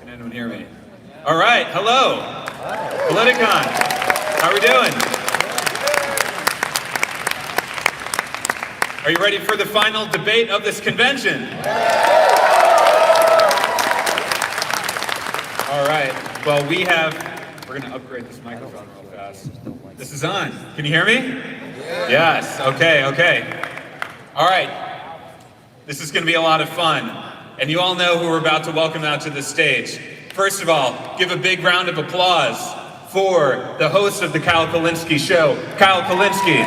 Can anyone hear me? All right, hello. Politicon, how are we doing? Are you ready for the final debate of this convention? All right, well we're gonna upgrade this microphone real fast. This is on, can you hear me? Yes, okay. All right, this is gonna be a lot of fun. And you all know who we're about to welcome out to the stage. First of all, give a big round of applause for the host of the Kyle Kulinski Show, Kyle Kulinski.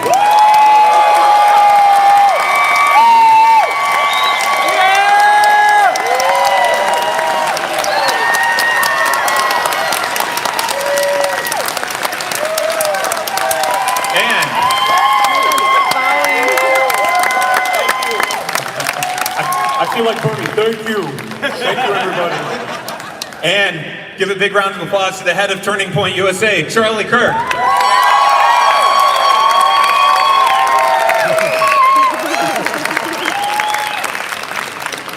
I feel like Tony, thank you. Thank you, everybody. And give a big round of applause to the head of Turning Point USA, Charlie Kirk.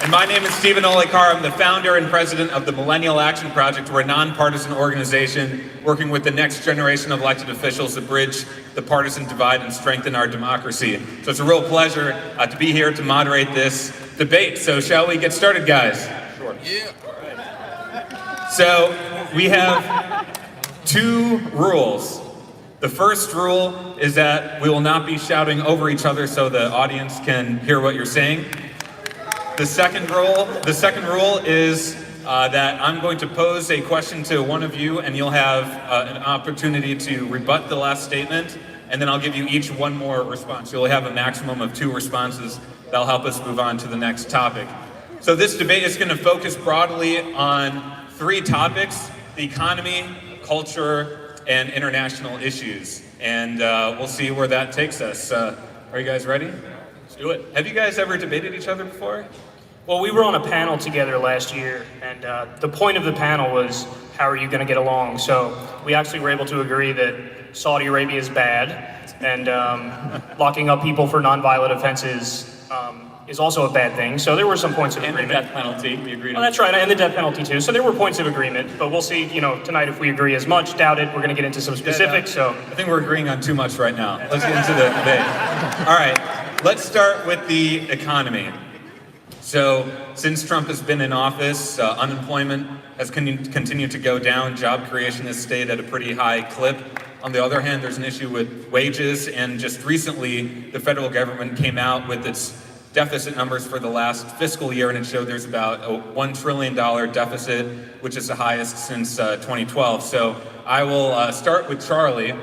And my name is Stephen Olekar. I'm the founder and president of the Millennial Action Project. We're a nonpartisan organization working with the next generation of elected officials to bridge the partisan divide and strengthen our democracy. So it's a real pleasure to be here to moderate this debate. So shall we get started, guys? Sure. Yeah. All right. So we have two rules. The first rule is that we will not be shouting over each other so the audience can hear what you're saying. The second rule is that I'm going to pose a question to one of you, and you'll have an opportunity to rebut the last statement, and then I'll give you each one more response. You'll have a maximum of 2 responses. That'll help us move on to the next topic. So this debate is going to focus broadly on 3 topics: the economy, culture, and international issues. And we'll see where that takes us. Are you guys ready? Let's do it. Have you guys ever debated each other before? Well, we were on a panel together last year, and the point of the panel was, how are you going to get along? So we actually were able to agree that Saudi Arabia is bad, and locking up people for nonviolent offenses is also a bad thing. So there were some points of agreement. And the death penalty, we agreed on. Well, that's right, and the death penalty too. So there were points of agreement, but we'll see, tonight if we agree as much. Doubt it. We're going to get into some specifics. So I think we're agreeing on too much right now. Let's get into the debate. All right, let's start with the economy. So since Trump has been in office, unemployment has continued to go down. Job creation has stayed at a pretty high clip. On the other hand, there's an issue with wages, and just recently, the federal government came out with its deficit numbers for the last fiscal year, and it showed there's about a $1 trillion deficit, which is the highest since 2012. So I will start with Charlie.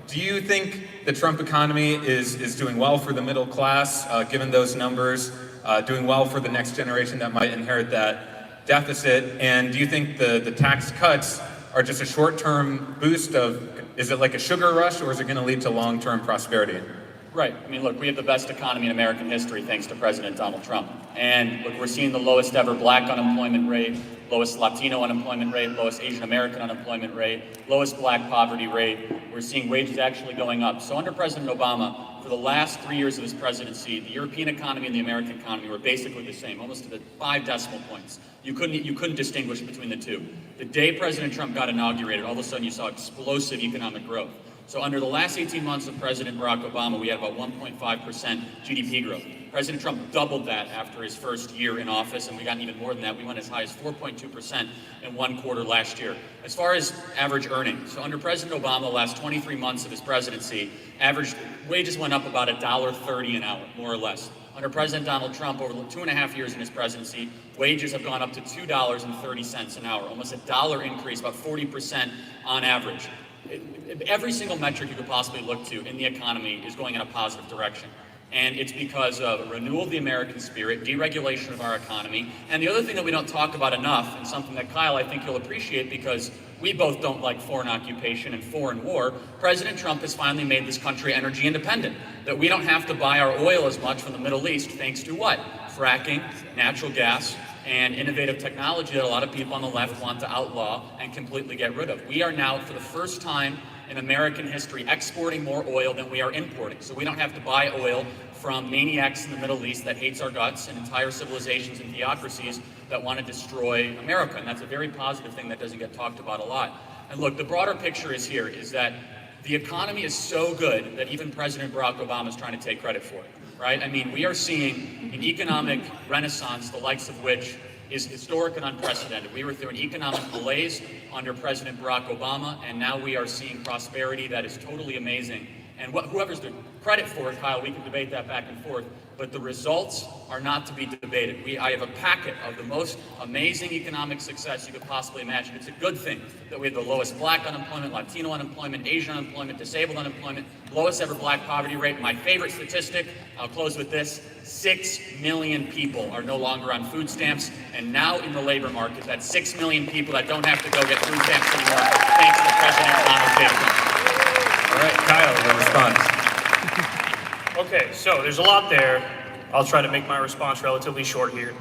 Do you think the Trump economy is doing well for the middle class, given those numbers? Doing well for the next generation that might inherit that deficit? And do you think the tax cuts are just a short-term boost is it like a sugar rush, or is it going to lead to long-term prosperity? Right. I mean, look, we have the best economy in American history thanks to President Donald Trump. And look, we're seeing the lowest ever black unemployment rate, lowest Latino unemployment rate, lowest Asian American unemployment rate, lowest black poverty rate. We're seeing wages actually going up. So under President Obama, for the last 3 years of his presidency, the European economy and the American economy were basically the same, almost to the 5 decimal points. You couldn't distinguish between the two. The day President Trump got inaugurated, all of a sudden you saw explosive economic growth. So under the last 18 months of President Barack Obama, we had about 1.5% GDP growth. President Trump doubled that after his first year in office, and we got even more than that. We went as high as 4.2% in 1 quarter last year. As far as average earnings, so under President Obama, the last 23 months of his presidency, average wages went up about $1.30 an hour, more or less. Under President Donald Trump, over 2.5 years in his presidency, wages have gone up to $2.30 an hour, almost $1 increase, about 40% on average. Every single metric you could possibly look to in the economy is going in a positive direction. And it's because of a renewal of the American spirit, deregulation of our economy, and the other thing that we don't talk about enough, and something that Kyle, I think you'll appreciate because we both don't like foreign occupation and foreign war, President Trump has finally made this country energy independent, that we don't have to buy our oil as much from the Middle East thanks to what? Fracking, natural gas, and innovative technology that a lot of people on the left want to outlaw and completely get rid of. We are now, for the first time in American history exporting more oil than we are importing. So we don't have to buy oil from maniacs in the Middle East that hates our guts and entire civilizations and theocracies that want to destroy America. And that's a very positive thing that doesn't get talked about a lot. And look, the broader picture is here, is that the economy is so good that even President Barack Obama is trying to take credit for it, right? I mean, we are seeing an economic renaissance, the likes of which is historic and unprecedented. We were through an economic malaise under President Barack Obama, and now we are seeing prosperity that is totally amazing. And whoever's the credit for it, Kyle, we can debate that back and forth, but the results are not to be debated. I have a packet of the most amazing economic success you could possibly imagine. It's a good thing that we have the lowest black unemployment, Latino unemployment, Asian unemployment, disabled unemployment, lowest ever black poverty rate. My favorite statistic, I'll close with this, 6 million people are no longer on food stamps, and now in the labor market, that's 6 million people that don't have to go get food stamps anymore, thanks to President Donald J. Trump. All right, Kyle, your response. Okay, so there's a lot there. I'll try to make my response relatively short here.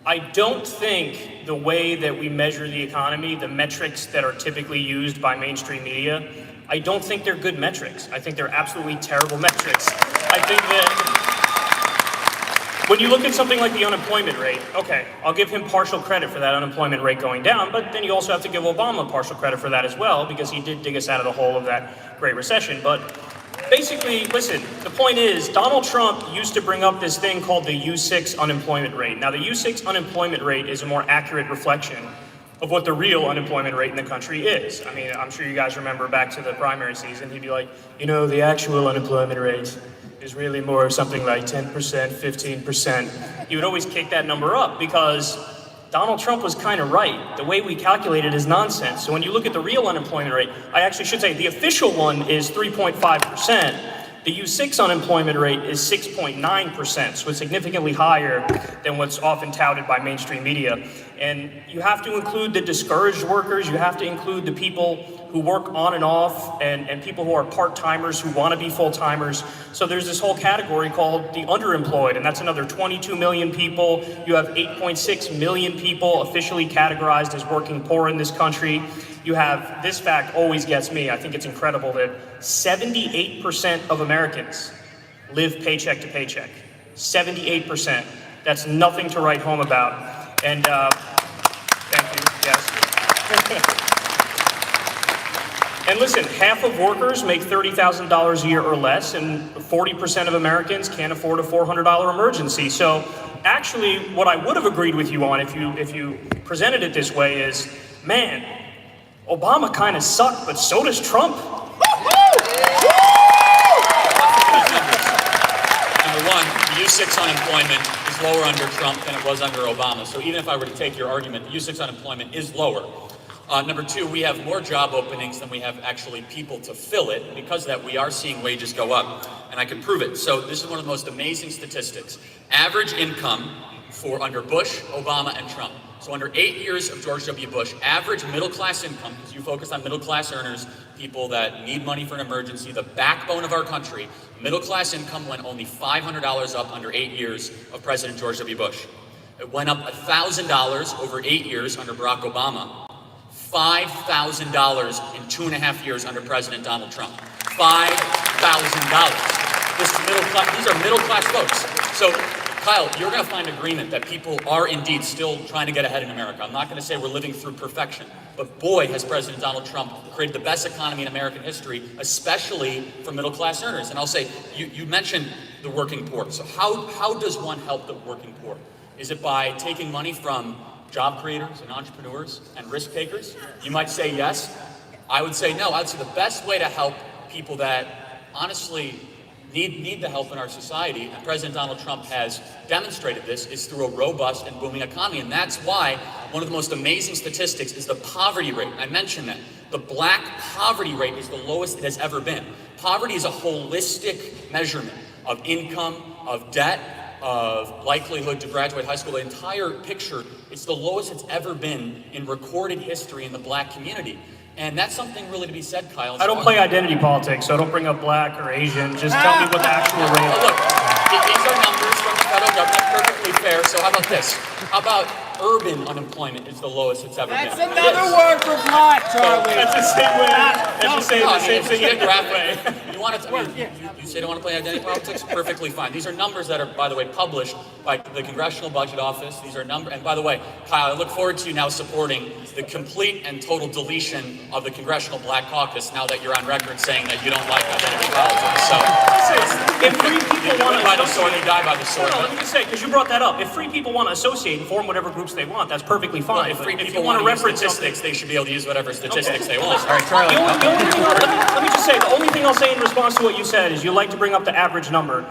I don't think the way that we measure the economy, the metrics that are typically used by mainstream media, I don't think they're good metrics. I think they're absolutely terrible metrics. I think that when you look at something like the unemployment rate, okay, I'll give him partial credit for that unemployment rate going down, but then you also have to give Obama partial credit for that as well, because he did dig us out of the hole of that Great Recession. But basically, listen, the point is, Donald Trump used to bring up this thing called the U6 unemployment rate. Now, the U6 unemployment rate is a more accurate reflection of what the real unemployment rate in the country is. I mean, I'm sure you guys remember back to the primary season, he'd be like, you know, the actual unemployment rate is really more something like 10%, 15%. He would always kick that number up because Donald Trump was kind of right. The way we calculate it is nonsense. So when you look at the real unemployment rate, I actually should say the official one is 3.5%. The U6 unemployment rate is 6.9%, so it's significantly higher than what's often touted by mainstream media. And you have to include the discouraged workers, you have to include the people who work on and off, and people who are part-timers who want to be full-timers. So there's this whole category called the underemployed, and that's another 22 million people. You have 8.6 million people officially categorized as working poor in this country. You have, this fact always gets me, I think it's incredible that 78% of Americans live paycheck to paycheck. 78%. That's nothing to write home about. And thank you, yes. And listen, half of workers make $30,000 a year or less, and 40% of Americans can't afford a $400 emergency. So actually, what I would have agreed with you on if you presented it this way is, man, Obama kind of sucked, but so does Trump. Number one, the U6 unemployment is lower under Trump than it was under Obama. So even if I were to take your argument, the U6 unemployment is lower. Number two, we have more job openings than we have actually people to fill it. Because of that, we are seeing wages go up, and I can prove it. So this is one of the most amazing statistics. Average income for under Bush, Obama, and Trump. So under 8 years of George W. Bush, average middle-class income, because you focus on middle-class earners, people that need money for an emergency, the backbone of our country, middle-class income went only $500 up under 8 years of President George W. Bush. It went up $1,000 over 8 years under Barack Obama, $5,000 in 2.5 years under President Donald Trump. $5,000. These are middle-class folks. So, Kyle, you're going to find agreement that people are indeed still trying to get ahead in America. I'm not going to say we're living through perfection, but boy, has President Donald Trump created the best economy in American history, especially for middle-class earners. And I'll say, you mentioned the working poor. So how does one help the working poor? Is it by taking money from job creators and entrepreneurs and risk takers? You might say yes. I would say no. I would say the best way to help people that honestly need the help in our society, and President Donald Trump has demonstrated this, is through a robust and booming economy. And that's why one of the most amazing statistics is the poverty rate. I mentioned that. The black poverty rate is the lowest it has ever been. Poverty is a holistic measurement of income, of debt, of likelihood to graduate high school. The entire picture, it's the lowest it's ever been in recorded history in the black community. And that's something really to be said, Kyle. I don't play identity politics, so don't bring up black or Asian. Just tell me what the actual rate is. Look, these are numbers from the federal government, perfectly fair. So how about this? How about urban unemployment is the lowest it's ever That's been. another word for black, Charlie. That's the same way. That's the same thing. You want to? You say you don't want to play identity politics? Perfectly fine. These are numbers that are, by the way, published by the Congressional Budget Office. These are numbers. And by the way, Kyle, I look forward to you now supporting the complete and total deletion of the Congressional Black Caucus. Now that you're on record saying that you don't like identity politics, so If free people want by to the sword, associate, you die by the sword. no, let me just say, because you brought that up. If free people want to associate and form whatever groups they want, that's perfectly fine. If free But if people you want to use reference statistics, they should be able to use whatever statistics they want. All right, Charlie. let me just say, the only thing I'll say in response to what you said is you like to bring up the average number.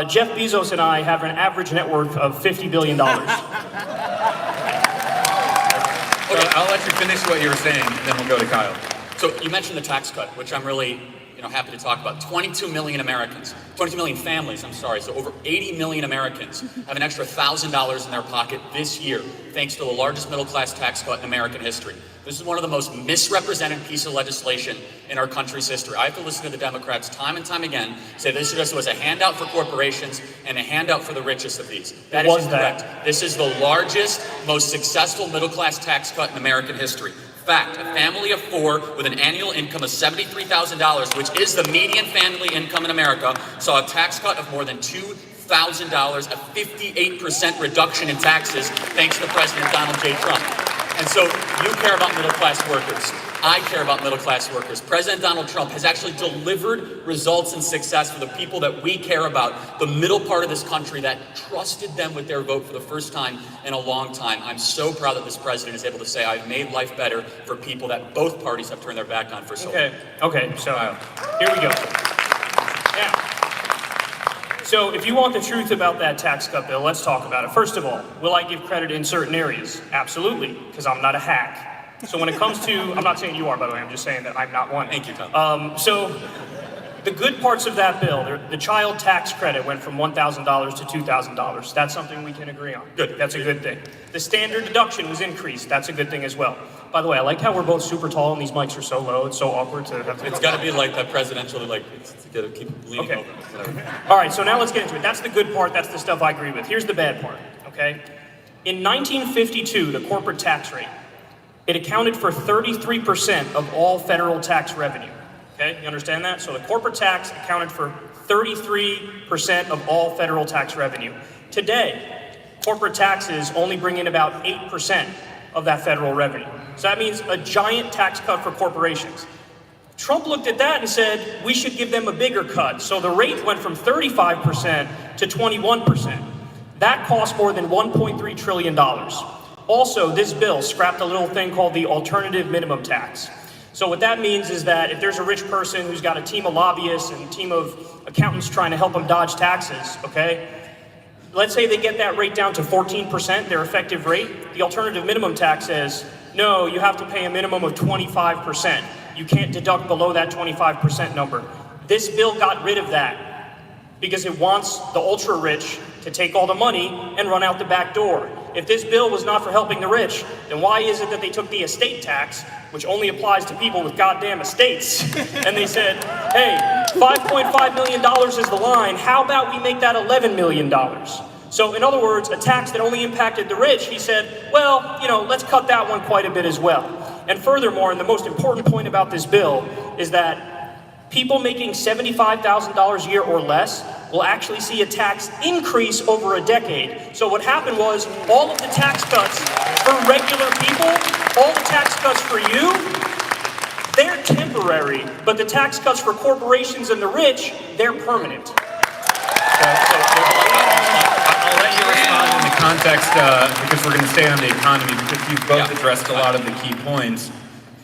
Jeff Bezos and I have an average net worth of $50 billion. Okay. I'll let you finish what you were saying, then we'll go to Kyle. So you mentioned the tax cut, which I'm really happy to talk about. 22 million Americans, 22 million families, I'm sorry, so over 80 million Americans have an extra $1,000 in their pocket this year, thanks to the largest middle-class tax cut in American history. This is one of the most misrepresented pieces of legislation in our country's history. I have to listen to the Democrats time and time again say this just was a handout for corporations and a handout for the richest of these. That is incorrect. This is the largest, most successful middle-class tax cut in American history. Fact, a family of 4 with an annual income of $73,000, which is the median family income in America, saw a tax cut of more than $2,000, a 58% reduction in taxes, thanks to President Donald J. Trump. And so you care about middle-class workers. I care about middle-class workers. President Donald Trump has actually delivered results and success for the people that we care about, the middle part of this country that trusted them with their vote for the first time in a long time. I'm so proud that this president is able to say, I've made life better for people that both parties have turned their back on for so long. Okay, so here we go. Now, so if you want the truth about that tax cut bill, let's talk about it. First of all, will I give credit in certain areas? Absolutely, because I'm not a hack. So when it comes to, I'm not saying you are, by the way, I'm just saying that I'm not one. Thank you, Tom. So the good parts of that bill, the child tax credit went from $1,000 to $2,000. That's something we can agree on. Good. That's a good thing. The standard deduction was increased. That's a good thing as well. By the way, I like how we're both super tall and these mics are so low. It's so awkward to have to. It's got to be like that presidential, like, it's got to keep leaning over. Whatever. All right, so now let's get into it. That's the good part. That's the stuff I agree with. Here's the bad part, okay? In 1952, the corporate tax rate, it accounted for 33% of all federal tax revenue. Okay, you understand that? So the corporate tax accounted for 33% of all federal tax revenue. Today, corporate taxes only bring in about 8% of that federal revenue. So that means a giant tax cut for corporations. Trump looked at that and said, we should give them a bigger cut. So the rate went from 35% to 21%. That cost more than $1.3 trillion. Also, this bill scrapped a little thing called the alternative minimum tax. So what that means is that if there's a rich person who's got a team of lobbyists and a team of accountants trying to help them dodge taxes, okay? Let's say they get that rate down to 14%, their effective rate. The alternative minimum tax says, no, you have to pay a minimum of 25%. You can't deduct below that 25% number. This bill got rid of that because it wants the ultra rich to take all the money and run out the back door. If this bill was not for helping the rich, then why is it that they took the estate tax, which only applies to people with goddamn estates, and they said, hey, $5.5 million is the line, how about we make that $11 million? So in other words, a tax that only impacted the rich, he said, well, let's cut that one quite a bit as well. And furthermore, and the most important point about this bill is that people making $75,000 a year or less will actually see a tax increase over a decade. So what happened was all of the tax cuts for regular people, all the tax cuts for you, they're temporary, but the tax cuts for corporations and the rich, they're permanent. I'll let you respond in the context, because we're going to stay on the economy, because you've both addressed a lot of the key points.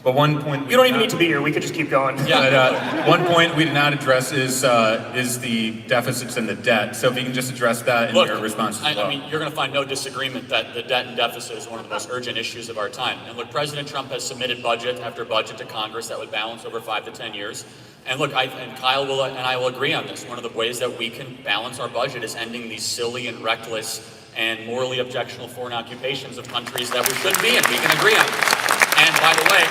But one point You don't even need to be here. We could just keep going. But one point we did not address is the deficits and the debt. So if you can just address that in your response as well. I mean, you're going to find no disagreement that the debt and deficit is one of the most urgent issues of our time. And look, President Trump has submitted budget after budget to Congress that would balance over 5 to 10 years. And look, Kyle will and I will agree on this. One of the ways that we can balance our budget is ending these silly and reckless and morally objectionable foreign occupations of countries that we shouldn't be in. We can agree on this. And by the way,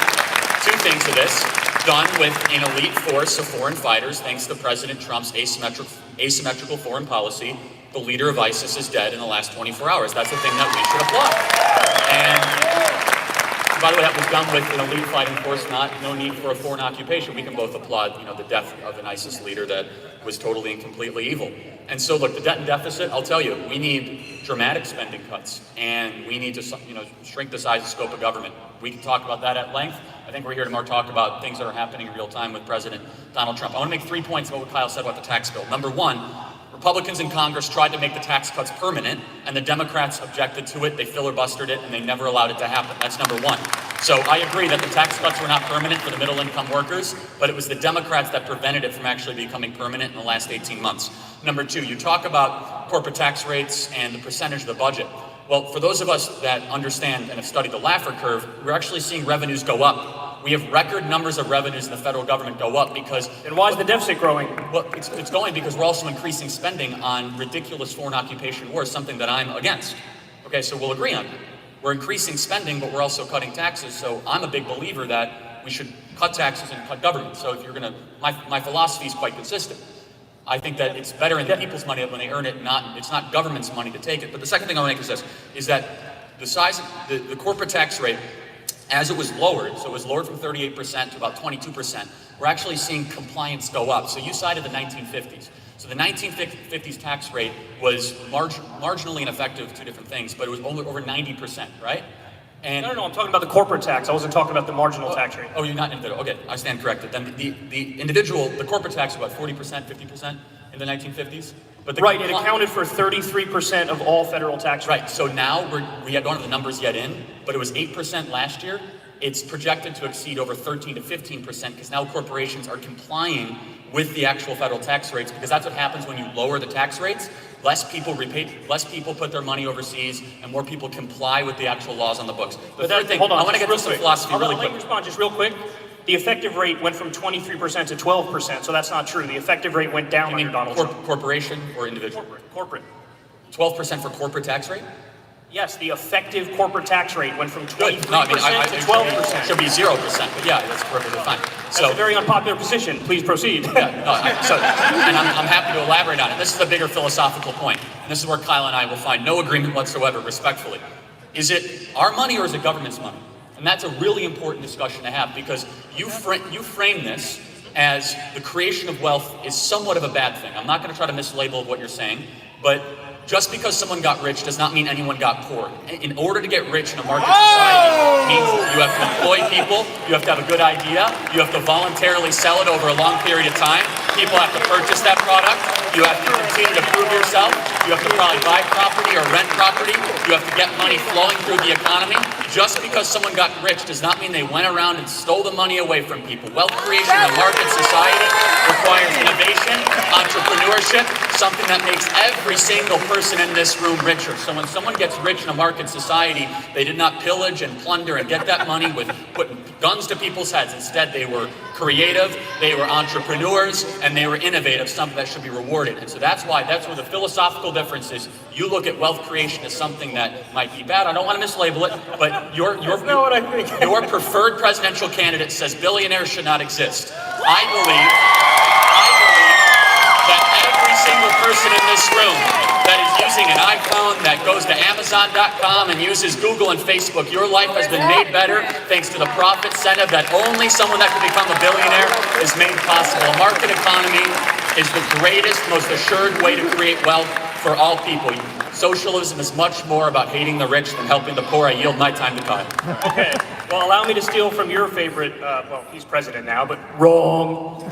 2 things of this, done with an elite force of foreign fighters, thanks to President Trump's asymmetrical foreign policy. the leader of ISIS is dead in the last 24 hours. That's the thing that we should applaud. And by the way, that was done with an elite fighting force, no need for a foreign occupation. We can both applaud, the death of an ISIS leader that was totally and completely evil. And so, look, the debt and deficit, I'll tell you, we need dramatic spending cuts, and we need to, shrink the size and scope of government. We can talk about that at length. I think we're here tomorrow to talk about things that are happening in real time with President Donald Trump. I want to make 3 points about what Kyle said about the tax bill. Number one, Republicans in Congress tried to make the tax cuts permanent, and the Democrats objected to it. They filibustered it, and they never allowed it to happen. That's number one. So I agree that the tax cuts were not permanent for the middle-income workers, but it was the Democrats that prevented it from actually becoming permanent in the last 18 months. Number two, you talk about corporate tax rates and the percentage of the budget. Well, for those of us that understand and have studied the Laffer curve, we're actually seeing revenues go up. We have record numbers of revenues in the federal government go up because... And why is the deficit growing? Well, it's going because we're also increasing spending on ridiculous foreign occupation wars, something that I'm against. Okay, so we'll agree on that. We're increasing spending, but we're also cutting taxes, so I'm a big believer that we should cut taxes and cut government. So if you're gonna... My philosophy is quite consistent. I think that it's better in the people's money when they earn it, it's not government's money to take it. But the second thing I want to make is this, is that the size of the corporate tax rate, as it was lowered, so it was lowered from 38% to about 22%, we're actually seeing compliance go up. So you cited the 1950s. So the 1950s tax rate was marginally ineffective, two different things, but it was only over 90%, right? And No, I'm talking about the corporate tax. I wasn't talking about the marginal tax rate. Oh, you're not individual. Okay, I stand corrected. Then the corporate tax was what, 40%, 50% in the 1950s? But Right, it accounted for 33% of all federal tax rates. Right, so now we don't have the numbers yet in, but it was 8% last year. It's projected to exceed over 13 to 15% because now corporations are complying with the actual federal tax rates, because that's what happens when you lower the tax rates. Less people put their money overseas, and more people comply with the actual laws on the books. The third thing, hold on, I want to get to just some real quick. philosophy really I'll let quick. you respond just real quick. The effective rate went from 23% to 12%, so that's not true. The effective rate went down You mean under Donald Trump. corporation or individual? Corporate. 12% for corporate tax rate? Yes, the effective corporate tax rate went from 23% Good. No, I mean, to it 12%. should be 0%, but yeah, that's perfectly fine. That's a very unpopular position. Please proceed. And I'm happy to elaborate on it. This is a bigger philosophical point, and this is where Kyle and I will find no agreement whatsoever, respectfully. Is it our money or is it government's money? And that's a really important discussion to have, because you frame this as the creation of wealth is somewhat of a bad thing. I'm not going to try to mislabel what you're saying, but just because someone got rich does not mean anyone got poor. In order to get rich in a market society means you have to employ people, you have to have a good idea, you have to voluntarily sell it over a long period of time, people have to purchase that product, you have to continue to prove yourself, you have to probably buy property or rent property, you have to get money flowing through the economy. Just because someone got rich does not mean they went around and stole the money away from people. Wealth creation in a market society requires innovation, entrepreneurship, something that makes every single person in this room richer. So when someone gets rich in a market society, they did not pillage and plunder and get that money with putting guns to people's heads. Instead, they were creative, they were entrepreneurs, and they were innovative, something that should be rewarded. And so that's where the philosophical difference is. You look at wealth creation as something that might be bad. I don't want to mislabel it, but your preferred presidential candidate says billionaires should not exist. I believe that every single person in this room that is using an iPhone, that goes to Amazon.com and uses Google and Facebook, your life has been made better thanks to the profit incentive that only someone that can become a billionaire is made possible. A market economy is the greatest, most assured way to create wealth for all people. Socialism is much more about hating the rich than helping the poor. I yield my time to Kyle. Okay. Well, allow me to steal from your favorite, well, he's president now, but wrong. So,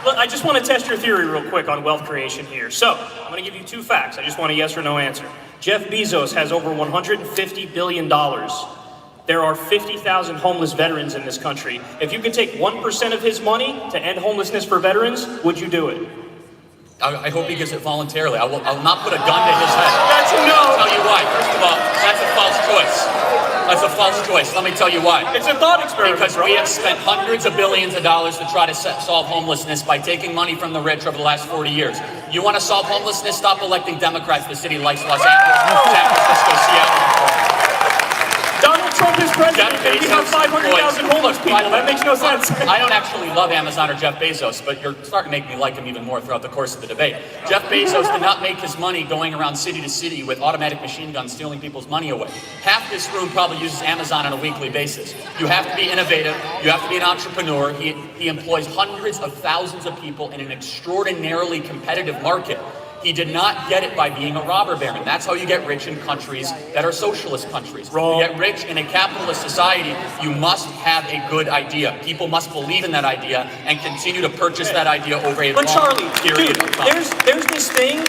look, I just want to test your theory real quick on wealth creation here. So, I'm going to give you two facts. I just want a yes or no answer. Jeff Bezos has over $150 billion. There are 50,000 homeless veterans in this country. If you could take 1% of his money to end homelessness for veterans, would you do it? I hope he gives it voluntarily. I will not put a gun to his head. That's a no. I'll tell you why. First of all, that's a false choice. That's a false choice. Let me tell you why. It's a thought experiment. Because we have spent hundreds of billions of dollars to try to solve homelessness by taking money from the rich over the last 40 years. You want to solve homelessness? Stop electing Democrats to city like Los Angeles, San Francisco, Seattle. Donald Trump this president, Jeff and we have Bezos 500,000 homeless employs- people. That makes no sense. I don't actually love Amazon or Jeff Bezos, but you're starting to make me like him even more throughout the course of the debate. Jeff Bezos did not make his money going around city to city with automatic machine guns stealing people's money away. Half this room probably uses Amazon on a weekly basis. You have to be innovative. You have to be an entrepreneur. He employs hundreds of thousands of people in an extraordinarily competitive market. He did not get it by being a robber baron. That's how you get rich in countries that are socialist countries. Wrong. You get rich in a capitalist society, you must have a good idea. People must believe in that idea and continue to purchase that idea over a But long Charlie, period dude, of time. there's this thing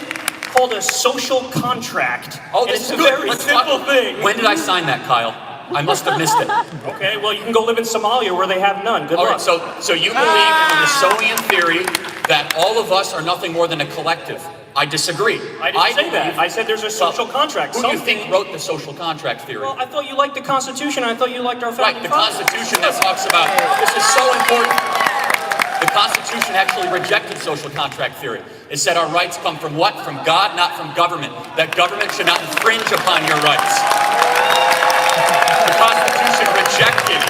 called a social contract. Oh, and this it's is a good. very Let's simple talk- thing. When did I sign that, Kyle? I must have missed it. Okay, well, you can go live in Somalia where they have none. Good All luck. right, so you believe in the Soviet theory that all of us are nothing more than a collective. I disagree. I didn't say that. believe- I said there's a social contract. Who do you think wrote the social contract theory? Well, I thought you liked the Constitution. I thought you liked our Right, founding the fathers. Constitution that talks about, this is so important. The Constitution actually rejected social contract theory. It said our rights come from what? From God, not from government. That government should not infringe upon your rights. The Constitution rejected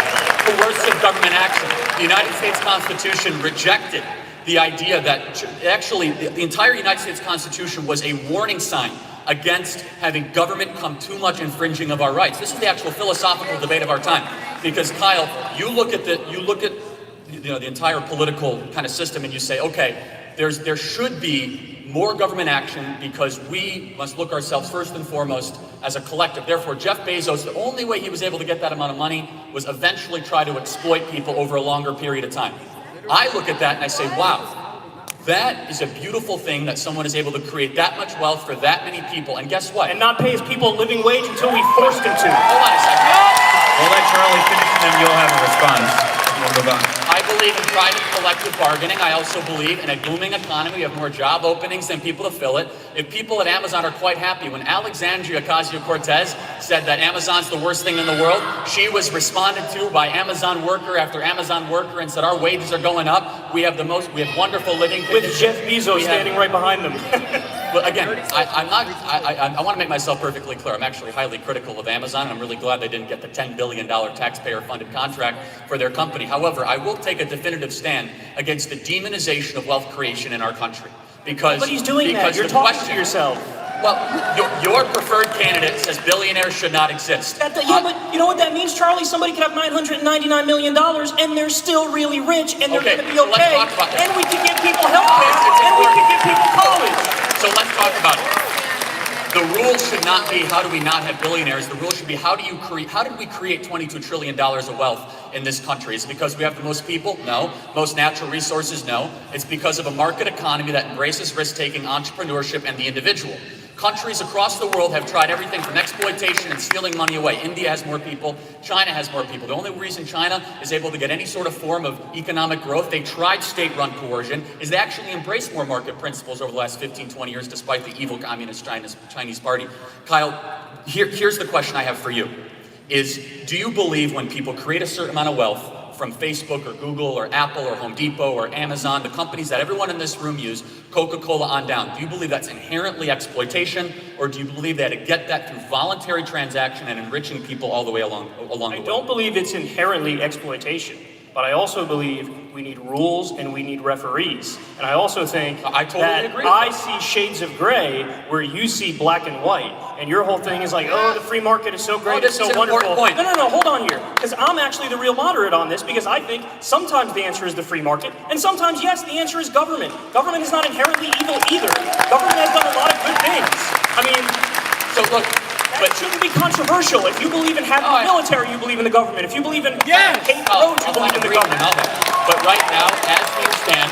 coercive government action. The United States Constitution rejected the idea that actually the entire United States Constitution was a warning sign against having government come too much infringing of our rights. This is the actual philosophical debate of our time. Because Kyle, you look at the entire political kind of system and you say, okay, there should be more government action because we must look ourselves first and foremost as a collective. Therefore, Jeff Bezos, the only way he was able to get that amount of money was eventually try to exploit people over a longer period of time. I look at that and I say, wow, that is a beautiful thing that someone is able to create that much wealth for that many people. And guess what? And not pay his people a living wage until we forced him to. Hold on a second. We'll let Charlie finish and then you'll have a response. We'll move on. I believe in private collective bargaining. I also believe in a booming economy. We have more job openings than people to fill it. If people at Amazon are quite happy, when Alexandria Ocasio-Cortez said that Amazon's the worst thing in the world, she was responded to by Amazon worker after Amazon worker and said our wages are going up. We have wonderful living With conditions. Jeff Bezos standing right behind them. But again, I want to make myself perfectly clear. I'm actually highly critical of Amazon, and I'm really glad they didn't get the $10 billion taxpayer-funded contract for their company. However, I will take a definitive stand against the demonization of wealth creation in our country. Because Nobody's doing that. You're the talking question, to yourself. Well, your preferred candidate says billionaires should not exist. Yeah, but you know what that means, Charlie? Somebody could have $999 million and they're still really rich and they're Okay, going to be so let's okay. talk about that. And we can give people health care It's and we important. can give people college. So let's talk about it. The rule should not be how do we not have billionaires. The rule should be how did we create $22 trillion of wealth in this country? Is it because we have the most people? No. Most natural resources? No. It's because of a market economy that embraces risk-taking, entrepreneurship, and the individual. Countries across the world have tried everything from exploitation and stealing money away. India has more people. China has more people. The only reason China is able to get any sort of form of economic growth, they tried state-run coercion, is they actually embraced more market principles over the last 15, 20 years, despite the evil communist Chinese party. Kyle, here's the question I have for you. Do you believe when people create a certain amount of wealth, from Facebook or Google or Apple or Home Depot or Amazon, the companies that everyone in this room use, Coca-Cola on down, do you believe that's inherently exploitation, or do you believe they had to get that through voluntary transaction and enriching people all the way along the way? I don't believe it's inherently exploitation, but I also believe we need rules and we need referees. And I also think I totally that agree. I see shades of gray where you see black and white. And your whole thing is like, oh, the free market is so great, this it's so is an wonderful. important point. No, hold on here. Because I'm actually the real moderate on this, because I think sometimes the answer is the free market, and sometimes, yes, the answer is government. Government is not inherently evil either. Government has done a lot of good things. I mean, So look, it shouldn't be controversial. If you believe in having the military, you believe in the government. If you believe in paved roads, you believe in the government. But right now, as things stand,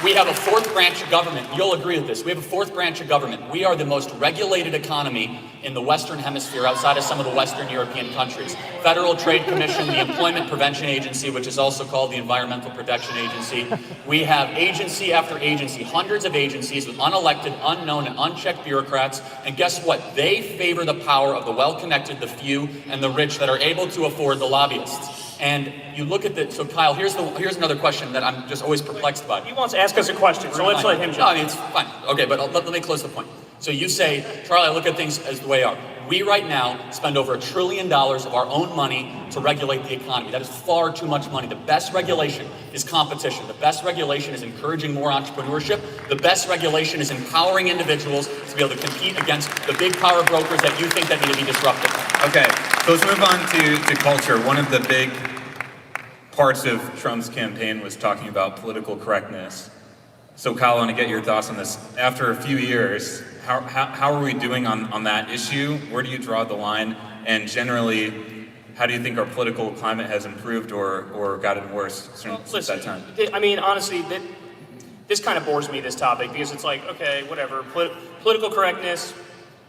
we have a fourth branch of government. You'll agree with this. We have a fourth branch of government. We are the most regulated economy in the Western Hemisphere outside of some of the Western European countries. Federal Trade Commission, the Employment Prevention Agency, which is also called the Environmental Protection Agency. We have agency after agency, hundreds of agencies with unelected, unknown, and unchecked bureaucrats. And guess what? They favor the power of the well-connected, the few, and the rich that are able to afford the lobbyists. And you look at so Kyle, here's another question that I'm just always perplexed by. He wants to ask us a question, so let's let him No, jump. I mean, it's fine. Okay, but let me close the point. So you say, Charlie, I look at things as the way they are. We right now spend over $1 trillion of our own money to regulate the economy. That is far too much money. The best regulation is competition. The best regulation is encouraging more entrepreneurship. The best regulation is empowering individuals to be able to compete against the big power brokers that you think that need to be disrupted. Okay, so let's move on to culture. One of the big parts of Trump's campaign was talking about political correctness. So Kyle, I want to get your thoughts on this. After a few years, how are we doing on that issue? Where do you draw the line? And generally, how do you think our political climate has improved or gotten worse since that time? I mean, honestly, this kind of bores me, this topic, because it's like, okay, whatever, political correctness.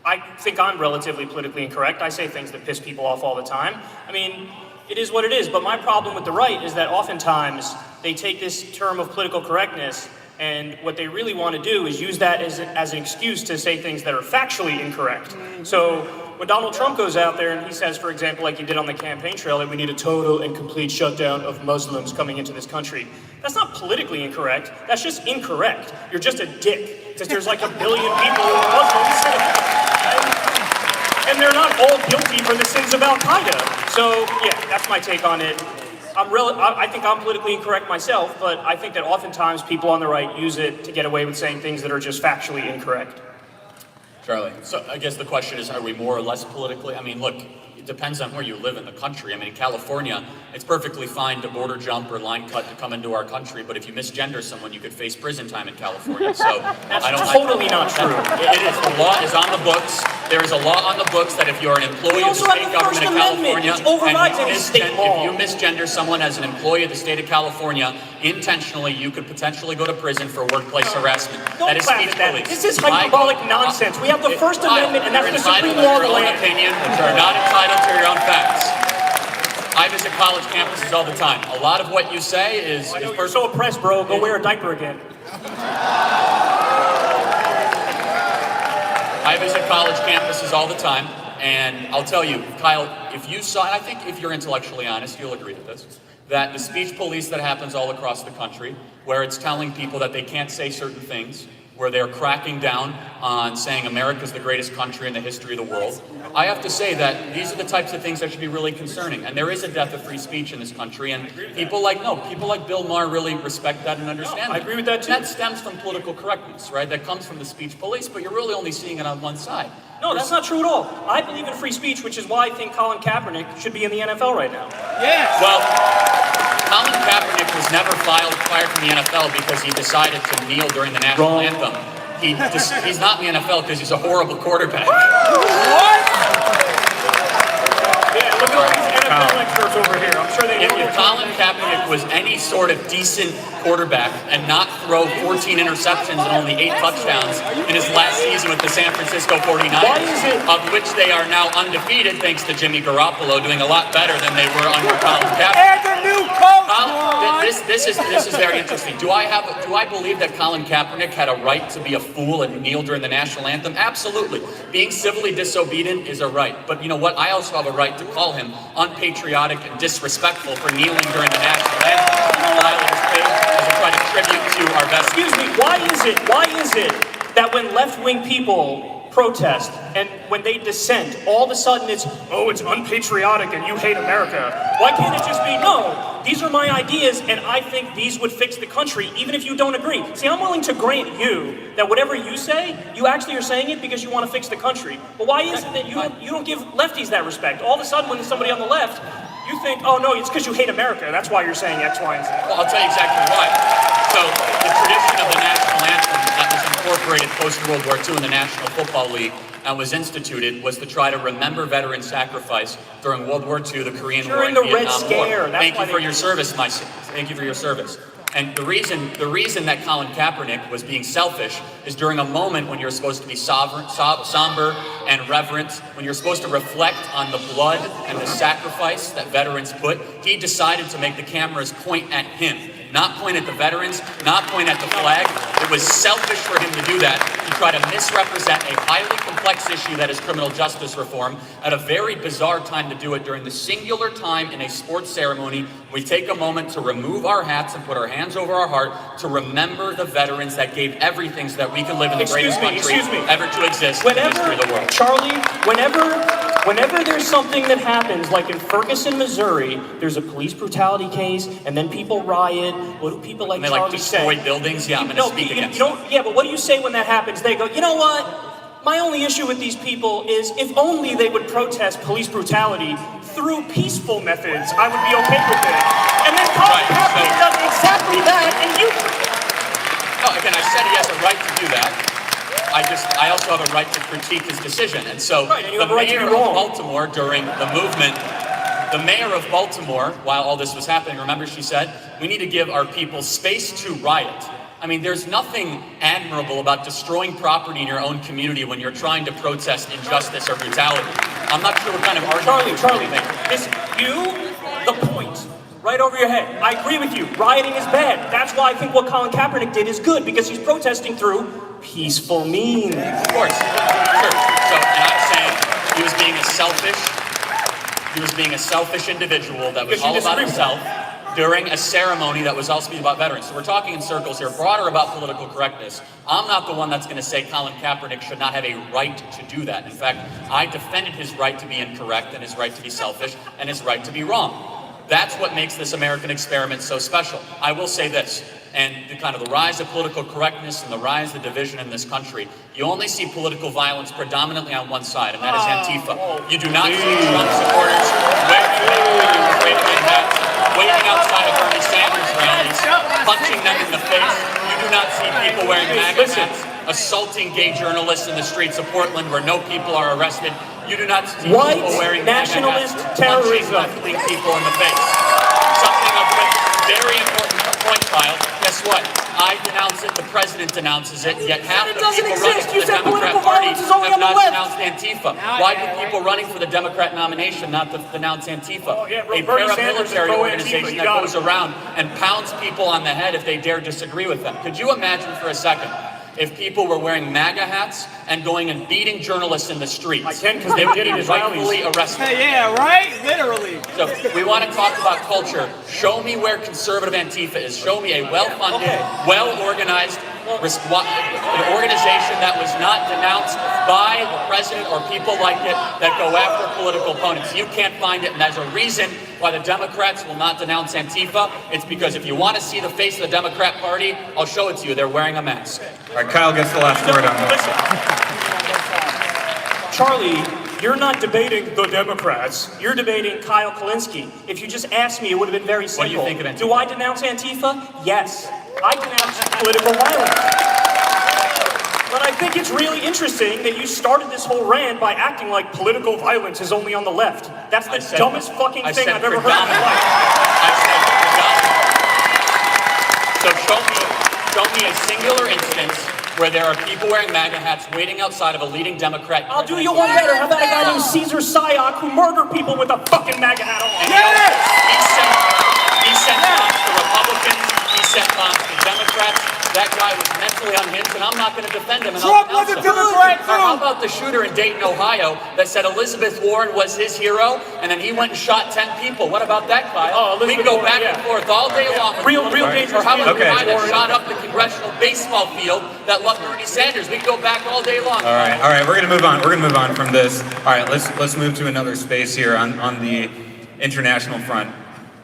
I think I'm relatively politically incorrect. I say things that piss people off all the time. I mean, it is what it is. But my problem with the right is that oftentimes they take this term of political correctness, and what they really want to do is use that as an excuse to say things that are factually incorrect. So when Donald Trump goes out there and he says, for example, like he did on the campaign trail, that we need a total and complete shutdown of Muslims coming into this country, that's not politically incorrect. That's just incorrect. You're just a dick, because there's like 1 billion people who are Muslims, and they're not all guilty for the sins of Al-Qaeda. So yeah, that's my take on it. I think I'm politically incorrect myself, but I think that oftentimes people on the right use it to get away with saying things that are just factually incorrect. Charlie. So I guess the question is, are we more or less politically? I mean, look, it depends on where you live in the country. I mean, in California, it's perfectly fine to border jump or line cut to come into our country, but if you misgender someone, you could face prison time in California. So That's totally not true. It is. The law is on the books. There is a law on the books that if you're an employee of the state government of California, if you misgender someone as an employee of the state of California intentionally, you could potentially go to prison for workplace harassment. That is speech police. This is hyperbolic nonsense. We have the First Amendment, and that's the supreme law of the land. Opinion, you're not entitled to your own facts. I visit college campuses all the time. A lot of what you say is You're so oppressed, bro. Go wear a diaper again. I visit college campuses all the time, and I'll tell you, Kyle, if you saw, and I think if you're intellectually honest, you'll agree with this, that the speech police that happens all across the country, where it's telling people that they can't say certain things, where they're cracking down on saying America's the greatest country in the history of the world, I have to say that these are the types of things that should be really concerning. And there is a death of free speech in this country, and people like Bill Maher really respect that and understand that. I agree with that too. That stems from political correctness, right? That comes from the speech police, but you're really only seeing it on one side. No, that's not true at all. I believe in free speech, which is why I think Colin Kaepernick should be in the NFL right now. Yes. Well, Colin Kaepernick was never fired from the NFL because he decided to kneel during the national anthem. He's not in the NFL because he's a horrible quarterback. Yeah, look at all these NFL experts over here. I'm sure they know. If Colin Kaepernick was any sort of decent quarterback and not throw 14 interceptions and only 8 touchdowns in his last season with the San Francisco 49ers, of which they are now undefeated thanks to Jimmy Garoppolo doing a lot better than they were under Colin Kaepernick. And the new coach. This is very interesting. Do I believe that Colin Kaepernick had a right to be a fool and kneel during the national anthem? Absolutely. Being civilly disobedient is a right. But you know what? I also have a right to call him unpatriotic and disrespectful for kneeling during the national anthem. As a try to tribute to our best. Excuse me, why is it that when left-wing people protest and when they dissent, all of a sudden it's unpatriotic and you hate America? Why can't it just be, no, these are my ideas and I think these would fix the country, even if you don't agree? See, I'm willing to grant you that whatever you say, you actually are saying it because you want to fix the country. But why is it that you don't give lefties that respect? All of a sudden when there's somebody on the left, you think, oh no, it's because you hate America. That's why you're saying X, Y, and Z. Well, I'll tell you exactly why. So the tradition of the national anthem that was incorporated post-World War II in the National Football League and was instituted was to try to remember veteran sacrifice during World War II, the Korean War, and the Vietnam Red Scare. War. Thank you for your service, my son. Thank you for your service. And the reason that Colin Kaepernick was being selfish is during a moment when you're supposed to be somber and reverent, when you're supposed to reflect on the blood and the sacrifice that veterans put, he decided to make the cameras point at him, not point at the veterans, not point at the flag. It was selfish for him to do that, to try to misrepresent a highly complex issue that is criminal justice reform at a very bizarre time to do it during the singular time in a sports ceremony. We take a moment to remove our hats and put our hands over our heart to remember the veterans that gave everything so that we can live in the greatest country ever to exist in the history of the world. Charlie, whenever there's something that happens, like in Ferguson, Missouri, there's a police brutality case, and then people riot. What do people like And they Charlie destroy say? buildings? Yeah, I'm going to speak against that. Yeah, but what do you say when that happens? They go, you know what? My only issue with these people is if only they would protest police brutality through peaceful methods, I would be okay with it. And then Colin Kaepernick does exactly that, and you... Oh, again, I said he has a right to do that. I also have a right to critique his decision. And so Right, and you the have a right to mayor be of wrong. Baltimore during the movement, the mayor of Baltimore, while all this was happening, remember she said, we need to give our people space to riot. I mean, there's nothing admirable about destroying property in your own community when you're trying to protest injustice or brutality. I'm not sure what kind of argument Charlie, you're making. the point, right over your head. I agree with you. Rioting is bad. That's why I think what Colin Kaepernick did is good, because he's protesting through peaceful means. Of course, sure. So, and I'm saying he was being a selfish individual that was Because you all about disagree with himself during a ceremony that was also about veterans. So we're talking in circles here, broader about political correctness. I'm not the one that's going to say Colin Kaepernick should not have a right to do that. In fact, I defended his right to be incorrect and his right to be selfish and his right to be wrong. That's what makes this American experiment so special. I will say this, and the rise of political correctness and the rise of division in this country, you only see political violence predominantly on one side, and that is Antifa. You do not see Trump supporters waving outside of Bernie Sanders rallies, punching them in the face. You do not see people wearing MAGA hats, assaulting gay journalists in the streets of Portland where no people are arrested. You do not see White people wearing nationalist MAGA hats, terrorism. punching left-wing people in the face. Something of which, very important point, Kyle. Guess what? I denounce it, the president denounces it, yet half the doesn't people running exist. for You the said Democrat political Party violence is only have on the not left. denounced Antifa. Why do people running for the Democrat nomination not denounce Antifa? Oh, yeah, A Bernie Sanders is paramilitary pro-Antifa. organization You that got goes it. around and pounds people on the head if they dare disagree with them. Could you imagine for a second if people were wearing MAGA hats and going and beating journalists in the streets? I can, 'cause they would did be it at rightfully rallies. arrested. Yeah, right? Literally. So we want to talk about culture. Show me where conservative Antifa is. Show me a well-funded, well-organized an organization that was not denounced by the president or people like it that go after political opponents. You can't find it, and there's a reason why the Democrats will not denounce Antifa. It's because if you want to see the face of the Democrat Party, I'll show it to you. They're wearing a mask. All right, Kyle gets the last word on this. Listen, Charlie, you're not debating the Democrats. You're debating Kyle Kulinski. If you just asked me, it would have been very simple. What do you think of Antifa? Do I denounce Antifa? Yes. I denounce political violence. But I think it's really interesting that you started this whole rant by acting like political violence is only on the left. That's the dumbest fucking thing I've ever heard in my life. I said predominantly. So show me a singular instance where there are people wearing MAGA hats waiting outside of a leading Democrat. I'll do you one better. How about a guy named Caesar Sayoc who murdered people with a fucking MAGA hat on? And he sent bombs to Republicans. He sent bombs to Democrats. That guy was mentally unhinged, and I'm not going to defend him. And Trump I'll was a denounce him. Democrat, Or how too. about the shooter in Dayton, Ohio, that said Elizabeth Warren was his hero, and then he went and shot 10 people? What about that, Kyle? Oh, We can Elizabeth go Warren, back and forth all day long. with Real political- dangerous Or how about the Okay. guy that shot up the congressional baseball field that loved Bernie Sanders? We can go back all day long. All right, we're gonna move on. We're gonna move on from this. All right, let's move to another space here on the international front.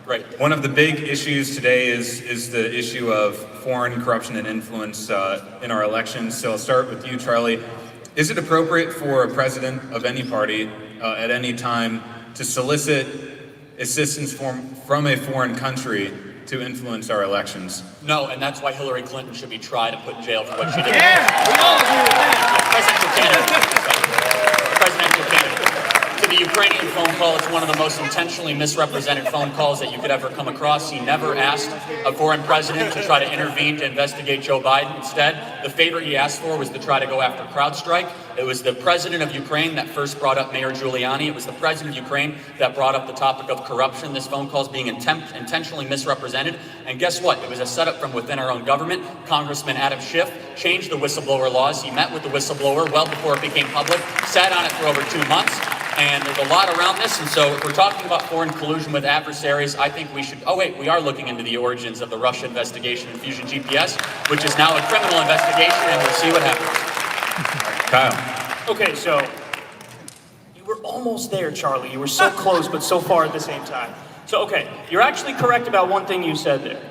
Right. One of the big issues today is the issue of foreign corruption and influence in our elections. So I'll start with you, Charlie. Is it appropriate for a president of any party at any time to solicit assistance from a foreign country to influence our elections? No, and that's why Hillary Clinton should be tried and put in jail for what she did. Yeah, we all agree with that. Presidential candidate. To the Ukrainian phone call, it's one of the most intentionally misrepresented phone calls that you could ever come across. He never asked a foreign president to try to intervene to investigate Joe Biden. Instead, the favor he asked for was to try to go after CrowdStrike. It was the president of Ukraine that first brought up Mayor Giuliani. It was the president of Ukraine that brought up the topic of corruption. This phone call is being intentionally misrepresented. And guess what? It was a setup from within our own government. Congressman Adam Schiff changed the whistleblower laws. He met with the whistleblower well before it became public, sat on it for over 2 months. And there's a lot around this, and so if we're talking about foreign collusion with adversaries, I think we should, we are looking into the origins of the Russia investigation in Fusion GPS, which is now a criminal investigation, and we'll see what happens. Kyle. Okay, so you were almost there, Charlie. You were so close, but so far at the same time. So, okay, you're actually correct about one thing you said there.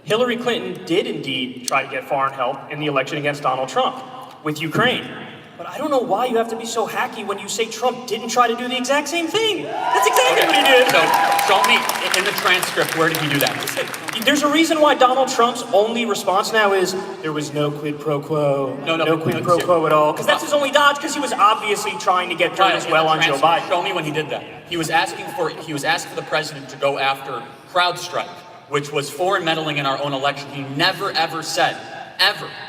Hillary Clinton did indeed try to get foreign help in the election against Donald Trump with Ukraine. But I don't know why you have to be so hacky when you say Trump didn't try to do the exact same thing. That's exactly what he did. So, show me in the transcript, where did he do that? There's a reason why Donald Trump's only response now is, there was no quid pro quo, no quid pro quo at all. Because that's his only dodge, because he was obviously trying to get dirt as well on Joe Biden. Show me when he did that. He was asking for the president to go after CrowdStrike, which was foreign meddling in our own election. He never, ever said,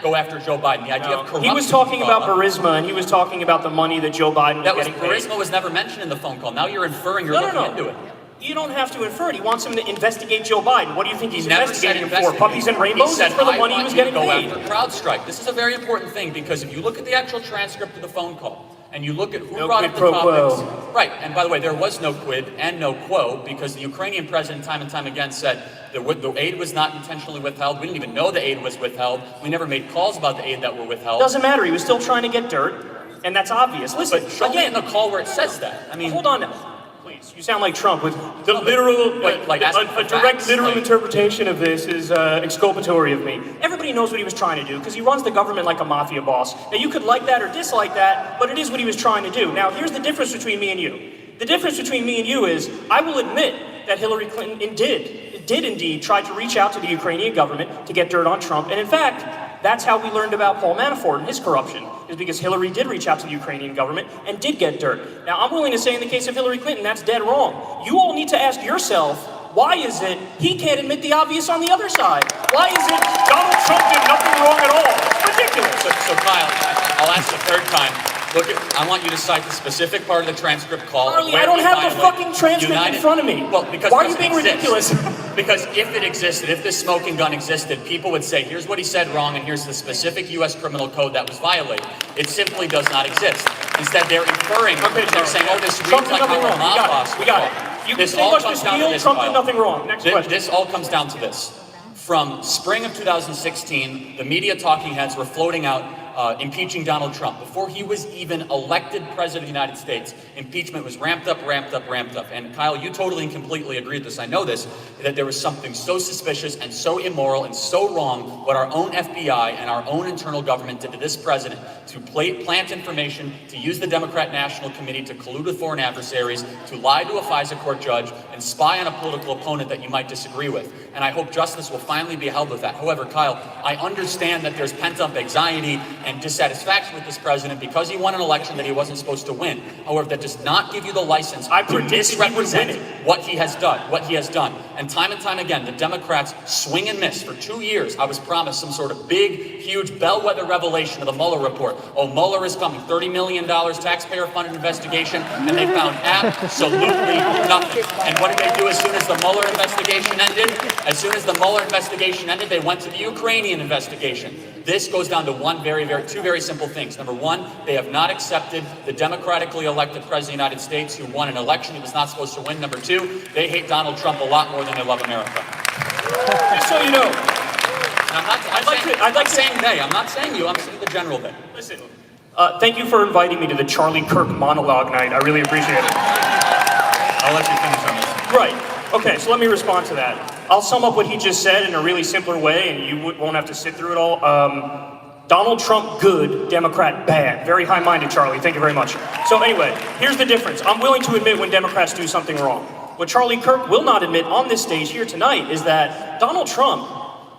go after Joe Biden. The idea of corruption. He was talking about Burisma, and he was talking about the money that Joe Biden was getting paid. Burisma was never mentioned in the phone call. Now you're inferring you're looking into it. You don't have to infer it. He wants him to investigate Joe Biden. What do you think he's investigating him for? Puppies and rainbows? He said, for the money he was getting paid. Go after CrowdStrike. This is a very important thing, because if you look at the actual transcript of the phone call, and you look at who brought up the topics. Right, and by the way, there was no quid and no quo, because the Ukrainian president time and time again said the aid was not intentionally withheld. We didn't even know the aid was withheld. We never made calls about the aid that were withheld. Doesn't matter, he was still trying to get dirt, and that's obvious. Listen, but show me in the call where it says that. I mean, hold on now. Please, you sound like Trump with the literal, a direct literal interpretation of this is exculpatory of me. Everybody knows what he was trying to do, because he runs the government like a mafia boss. Now, you could like that or dislike that, but it is what he was trying to do. Now, here's the difference between me and you. The difference between me and you is, I will admit that Hillary Clinton did indeed try to reach out to the Ukrainian government to get dirt on Trump, and in fact, that's how we learned about Paul Manafort and his corruption, is because Hillary did reach out to the Ukrainian government and did get dirt. Now, I'm willing to say in the case of Hillary Clinton, that's dead wrong. You all need to ask yourself, why is it he can't admit the obvious on the other side? Why is it Donald Trump did nothing wrong at all? It's ridiculous. So Kyle, I'll ask the third time. I want you to cite the specific part of the transcript call. Charlie, I don't have the fucking transcript in front of me. Well, because why are you being ridiculous? Because if it existed, if this smoking gun existed, people would say, here's what he said wrong, and here's the specific U.S. criminal code that was violated. It simply does not exist. Instead, they're inferring, they're saying, this reads like how a mob boss. We got it. You can this all comes comes down to this, Trump did nothing wrong. Next question. This all comes down to this. From spring of 2016, the media talking heads were floating out impeaching Donald Trump. Before he was even elected president of the United States, impeachment was ramped up. And Kyle, you totally and completely agree with this. I know this, that there was something so suspicious and so immoral and so wrong what our own FBI and our own internal government did to this president, to plant information, to use the Democrat National Committee to collude with foreign adversaries, to lie to a FISA court judge, and spy on a political opponent that you might disagree with. And I hope justice will finally be held with that. However, Kyle, I understand that there's pent-up anxiety and dissatisfaction with this president because he won an election that he wasn't supposed to win. However, that does not give you the license to misrepresent what he has done. And time again, the Democrats swing and miss. For 2 years, I was promised some sort of big, huge bellwether revelation of the Mueller report. Oh, Mueller is coming, $30 million taxpayer-funded investigation, and they found absolutely nothing. And what did they do as soon as the Mueller investigation ended? As soon as the Mueller investigation ended, they went to the Ukrainian investigation. This goes down to two very simple things. Number one, they have not accepted the democratically elected president of the United States who won an election he was not supposed to win. Number two, they hate Donald Trump a lot more than they love America. Just so you know. I'm not saying they. I'm not saying you. I'm saying the general they. Listen, thank you for inviting me to the Charlie Kirk monologue night. I really appreciate it. I'll let you finish on this. Right. Okay, so let me respond to that. I'll sum up what he just said in a really simpler way, and you won't have to sit through it all. Donald Trump, good. Democrat, bad. Very high-minded, Charlie. Thank you very much. So anyway, here's the difference. I'm willing to admit when Democrats do something wrong. What Charlie Kirk will not admit on this stage here tonight is that Donald Trump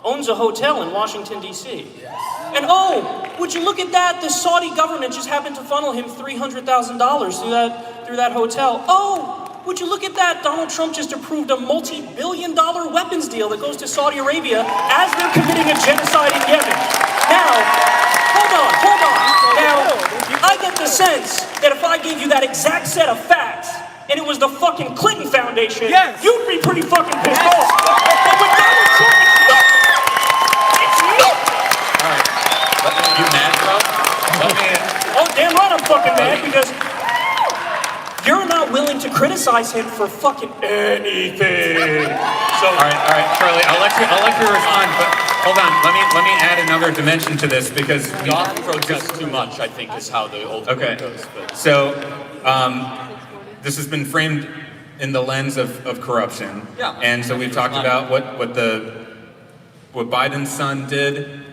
owns a hotel in Washington, D.C. And oh, would you look at that? The Saudi government just happened to funnel him $300,000 through that that hotel. Oh, would you look at that? Donald Trump just approved a multi-billion-dollar weapons deal that goes to Saudi Arabia as they're committing a genocide in Yemen. Now, hold on. Now, I get the sense that if I gave you that exact set of facts, and it was the fucking Clinton Foundation, you'd be pretty fucking pissed off. But with Donald Trump, it's nothing. All right. You mad, bro? Oh, damn right I'm fucking mad because you're not willing to criticize him for fucking anything. So, all right, Charlie. I'll let you respond, but hold on. Let me add another dimension to this because God protests too much, I think, is how the old quote goes. But. So, this has been framed in the lens of corruption. Yeah. And so we've talked about what Biden's son did.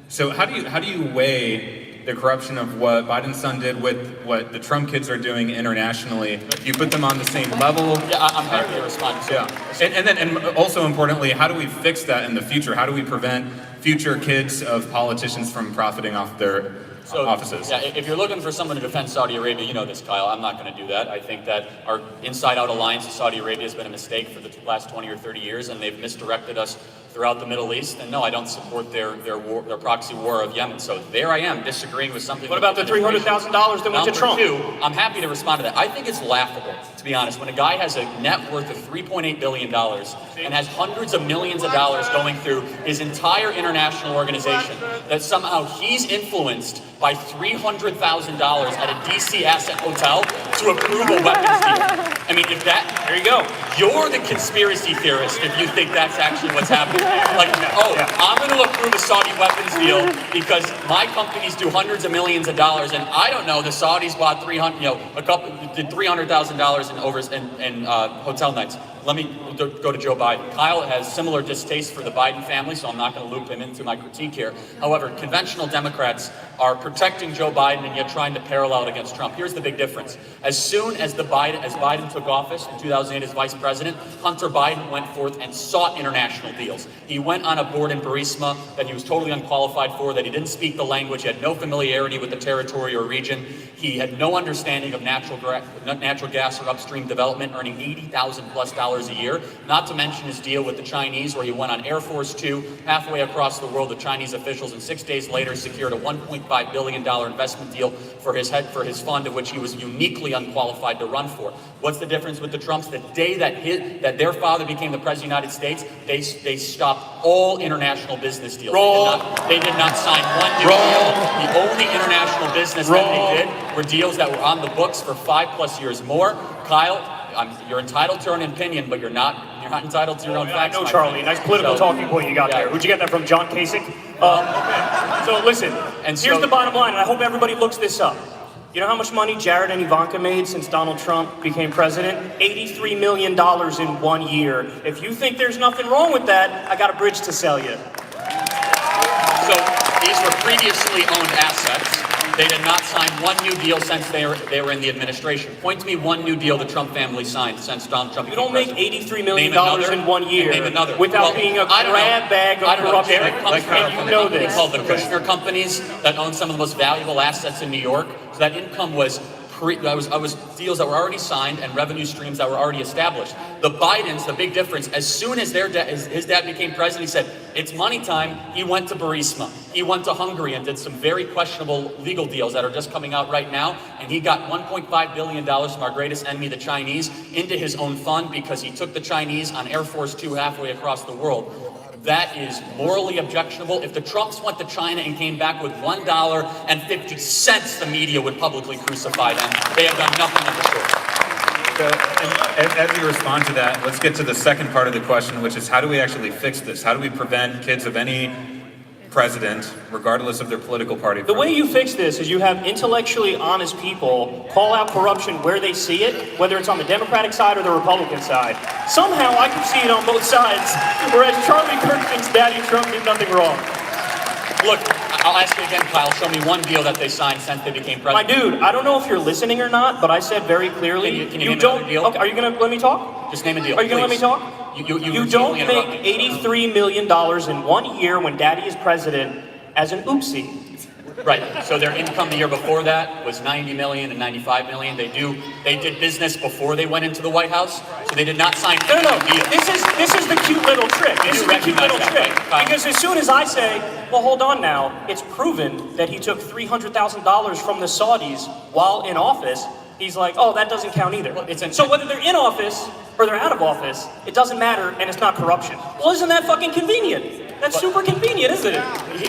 So how do you weigh the corruption of what Biden's son did with what the Trump kids are doing internationally? Do you put them on the same level? Yeah, I'm happy to respond to Yeah. And also importantly, how do we fix that in the future? How do we prevent future kids of politicians from profiting off their offices? Yeah, if you're looking for someone to defend Saudi Arabia, you know this, Kyle. I'm not going to do that. I think that our inside-out alliance with Saudi Arabia has been a mistake for the last 20 or 30 years, and they've misdirected us throughout the Middle East. And no, I don't support their proxy war of Yemen. So there I am, disagreeing with something. What about the $300,000 that went to Trump? Number two, I'm happy to respond to that. I think it's laughable, to be honest, when a guy has a net worth of $3.8 billion and has hundreds of millions of dollars going through his entire international organization, that somehow he's influenced by $300,000 at a DC asset hotel to approve a weapons deal. I mean, if that, There you go. you're the conspiracy theorist if you think that's actually what's happening. Like, I'm going to approve a Saudi weapons deal because my companies do hundreds of millions of dollars, and I don't know, the Saudis bought did $300,000 in hotel nights. Let me go to Joe Biden. Kyle has similar distaste for the Biden family, so I'm not going to loop him into my critique here. However, conventional Democrats are protecting Joe Biden and yet trying to parallel it against Trump. Here's the big difference. As soon as Biden took office in 2008 as vice president, Hunter Biden went forth and sought international deals. He went on a board in Burisma that he was totally unqualified for, that he didn't speak the language, he had no familiarity with the territory or region. He had no understanding of natural gas or upstream development, earning $80,000+ a year, not to mention his deal with the Chinese where he went on Air Force 2 halfway across the world with Chinese officials and 6 days later secured a $1.5 billion investment deal for his fund, of which he was uniquely unqualified to run for. What's the difference with the Trumps? The day that their father became the president of the United States, they stopped all international business deals. They did not sign one new deal. The only international business that they did were deals that were on the books for 5+ years more. Kyle, you're entitled to an opinion, but you're not entitled to your own facts. I know, Charlie. Nice political talking point you got there. Who'd you get that from, John Kasich? So listen, here's the bottom line, and I hope everybody looks this up. You know how much money Jared and Ivanka made since Donald Trump became president? $83 million in 1 year. If you think there's nothing wrong with that, I got a bridge to sell you. So these were previously owned assets. They did not sign one new deal since they were in the administration. Point to me one new deal the Trump family signed since Donald Trump became president. You don't make $83 million in 1 year Name another. without being a grab bag of corruption. And you know this. Called the Kushner companies that own some of the most valuable assets in New York. So that income was deals that were already signed and revenue streams that were already established. The Bidens, the big difference, as soon as his dad became president, he said, it's money time. He went to Burisma. He went to Hungary and did some very questionable legal deals that are just coming out right now. And he got $1.5 billion from our greatest enemy, the Chinese, into his own fund because he took the Chinese on Air Force 2 halfway across the world. That is morally objectionable. If the Trumps went to China and came back with $1.50, the media would publicly crucify them. They have done nothing of the sort. So, as you respond to that, let's get to the second part of the question, which is how do we actually fix this? How do we prevent kids of any president, regardless of their political party? The way you fix this is you have intellectually honest people call out corruption where they see it, whether it's on the Democratic side or the Republican side. Somehow I can see it on both sides, whereas Charlie Kirk thinks Daddy Trump did nothing wrong. Look, I'll ask you again, Kyle, show me one deal that they signed since they became My president. dude, I don't know if you're listening or not, but I said very clearly, Can you name another deal? Okay, are you going to let me talk? Just name a deal, Are you going to let me please. talk? You don't routinely make interrupt me. $83 million in 1 year when Daddy is president as an oopsie. Right. So their income the year before that was 90 million and 95 million. They did business before they went into the White House, so they did not sign any deal. This is the cute little trick. This is the cute little trick. Right? Because as soon as I say, well, hold on now, it's proven that he took $300,000 from the Saudis while in office, he's like, oh, that doesn't count either. So whether they're in office or they're out of office, it doesn't matter, and it's not corruption. Well, isn't that fucking convenient? That's super convenient, isn't it?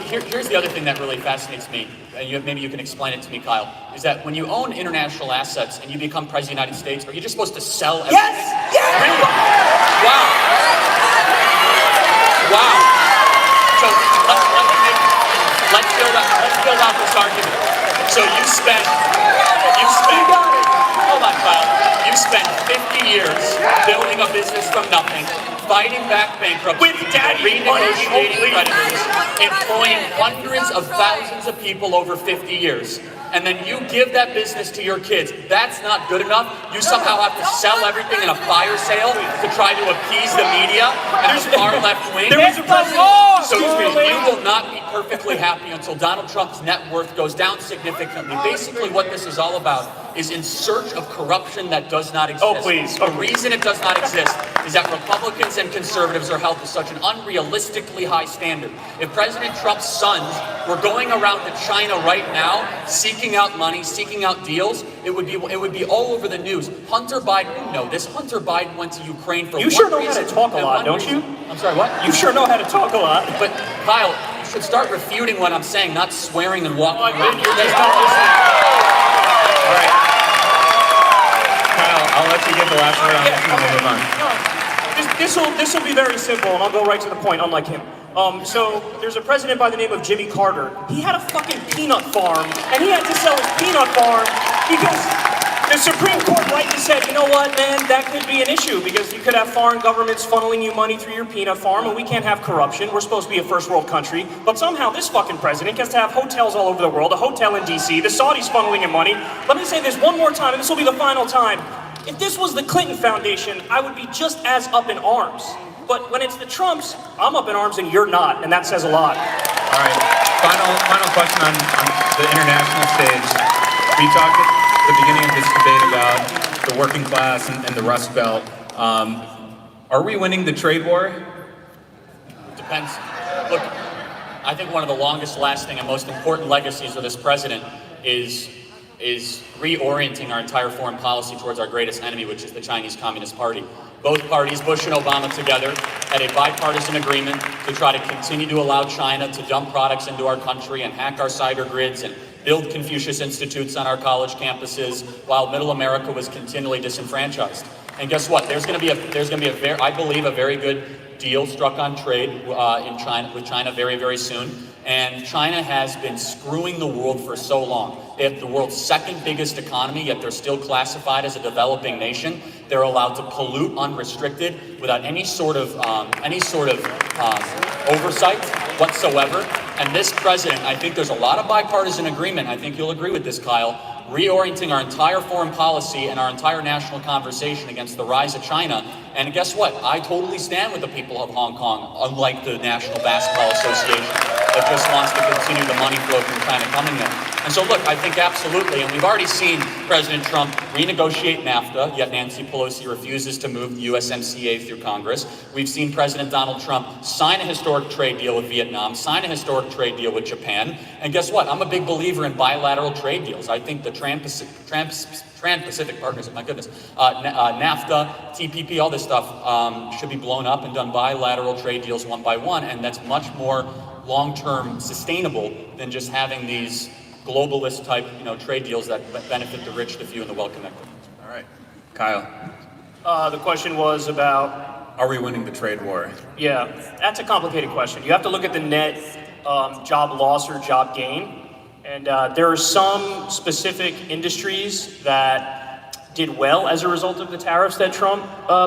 Here's the other thing that really fascinates me, and maybe you can explain it to me, Kyle, is that when you own international assets and you become president of the United States, are you just supposed to sell everything? Yes! Yes! Really? Wow. So let's build out this argument. So you spent, hold on, Kyle. You spent 50 years building a business from nothing, fighting back bankruptcy, renegotiating creditors, employing hundreds of thousands of people over 50 years. And then you give that business to your kids. That's not good enough. You somehow have to sell everything in a fire sale to try to appease the media and the far left wing. So you will not be perfectly happy until Donald Trump's net worth goes down significantly. Basically what this is all about is in search of corruption that does not exist. Oh, please. The reason it does not exist is that Republicans and conservatives are held to such an unrealistically high standard. If President Trump's sons were going around to China right now, seeking out money, seeking out deals, it would be all over the news. Hunter Biden, you know this, Hunter Biden went to Ukraine for You sure know how to talk a lot, don't you? I'm sorry, what? You sure know how to talk a lot. But Kyle, you should start refuting what I'm saying, not swearing and walking around. You're just not listening. All right. Kyle, I'll let you get the last word on this and we'll move on. This will be very simple, and I'll go right to the point, unlike him. So there's a president by the name of Jimmy Carter. He had a fucking peanut farm, and he had to sell his peanut farm because the Supreme Court rightly said, you know what, man, that could be an issue because you could have foreign governments funneling you money through your peanut farm, and we can't have corruption. We're supposed to be a first world country, but somehow this fucking president gets to have hotels all over the world, a hotel in DC, the Saudis funneling him money. Let me say this one more time, and this will be the final time. If this was the Clinton Foundation, I would be just as up in arms. But when it's the Trumps, I'm up in arms and you're not, and that says a lot. All right, final question on the international stage. We talked at the beginning of this debate about the working class and the Rust Belt. Are we winning the trade war? Depends. Look, I think one of the longest lasting and most important legacies of this president is reorienting our entire foreign policy towards our greatest enemy, which is the Chinese Communist Party. Both parties, Bush and Obama together, had a bipartisan agreement to try to continue to allow China to dump products into our country and hack our cyber grids and build Confucius Institutes on our college campuses while middle America was continually disenfranchised. And guess what? There's going to be I believe, a very good deal struck on trade with China very, very soon. And China has been screwing the world for so long. They have the world's second biggest economy, yet they're still classified as a developing nation. They're allowed to pollute unrestricted without any sort of oversight whatsoever. And this president, I think there's a lot of bipartisan agreement. I think you'll agree with this, Kyle. Reorienting our entire foreign policy and our entire national conversation against the rise of China. And guess what? I totally stand with the people of Hong Kong, unlike the National Basketball Association that just wants to continue the money flow from China coming there. And so look, I think absolutely, and we've already seen President Trump renegotiate NAFTA, yet Nancy Pelosi refuses to move the USMCA through Congress. We've seen President Donald Trump sign a historic trade deal with Vietnam, sign a historic trade deal with Japan. And guess what? I'm a big believer in bilateral trade deals. I think the Trans-Pacific Partnership, my goodness, NAFTA, TPP, all this stuff should be blown up and done bilateral trade deals one by one, and that's much more long-term sustainable than just having these globalist type, trade deals that benefit the rich, the few, and the well-connected. All right, Kyle. The question was about... Are we winning the trade war? Yeah, that's a complicated question. You have to look at the net job loss or job gain. And there are some specific industries that did well as a result of the tariffs that Trump